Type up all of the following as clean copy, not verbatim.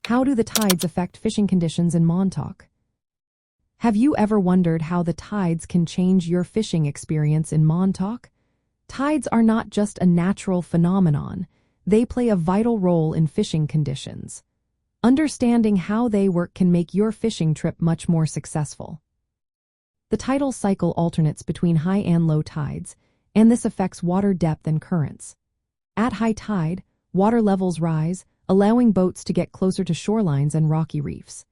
How do the tides affect fishing conditions in Montauk? Have you ever wondered how the tides can change your fishing experience in Montauk? Tides are not just a natural phenomenon, they play a vital role in fishing conditions. Understanding how they work can make your fishing trip much more successful. The tidal cycle alternates between high and low tides, and this affects water depth and currents. At high tide, water levels rise, allowing boats to get closer to shorelines and rocky reefs.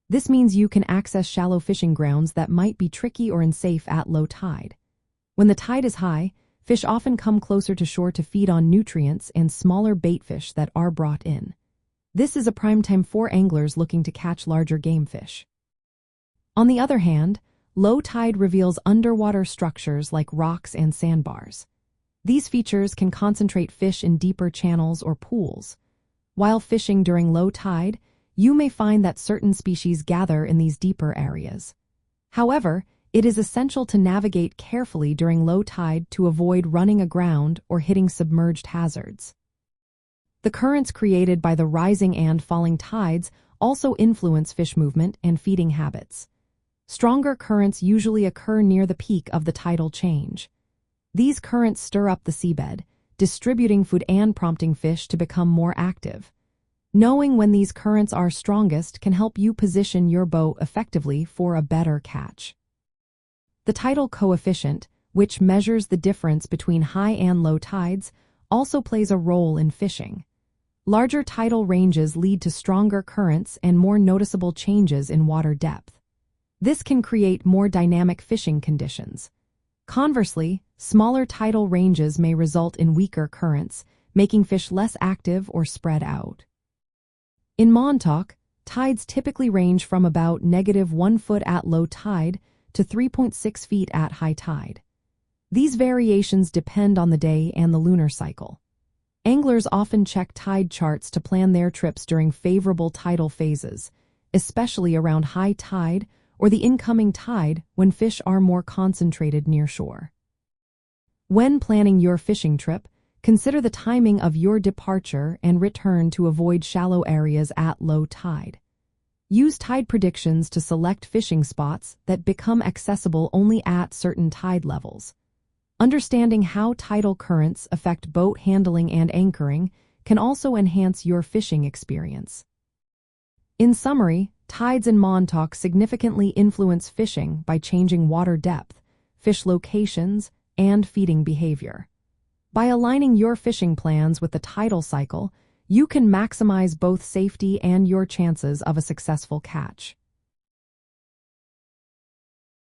This means you can access shallow fishing grounds that might be tricky or unsafe at low tide. When the tide is high, fish often come closer to shore to feed on nutrients and smaller baitfish that are brought in. This is a prime time for anglers looking to catch larger game fish. On the other hand, low tide reveals underwater structures like rocks and sandbars. These features can concentrate fish in deeper channels or pools. While fishing during low tide, you may find that certain species gather in these deeper areas. However, it is essential to navigate carefully during low tide to avoid running aground or hitting submerged hazards. The currents created by the rising and falling tides also influence fish movement and feeding habits. Stronger currents usually occur near the peak of the tidal change. These currents stir up the seabed, distributing food and prompting fish to become more active. Knowing when these currents are strongest can help you position your boat effectively for a better catch. The tidal coefficient, which measures the difference between high and low tides, also plays a role in fishing. Larger tidal ranges lead to stronger currents and more noticeable changes in water depth. This can create more dynamic fishing conditions. Conversely, smaller tidal ranges may result in weaker currents, making fish less active or spread out. In Montauk, tides typically range from about -1 foot at low tide to 3.6 feet at high tide. These variations depend on the day and the lunar cycle. Anglers often check tide charts to plan their trips during favorable tidal phases, especially around high tide or the incoming tide when fish are more concentrated near shore. When planning your fishing trip, consider the timing of your departure and return to avoid shallow areas at low tide. Use tide predictions to select fishing spots that become accessible only at certain tide levels. Understanding how tidal currents affect boat handling and anchoring can also enhance your fishing experience. In summary, tides in Montauk significantly influence fishing by changing water depth, fish locations, and feeding behavior. By aligning your fishing plans with the tidal cycle, you can maximize both safety and your chances of a successful catch.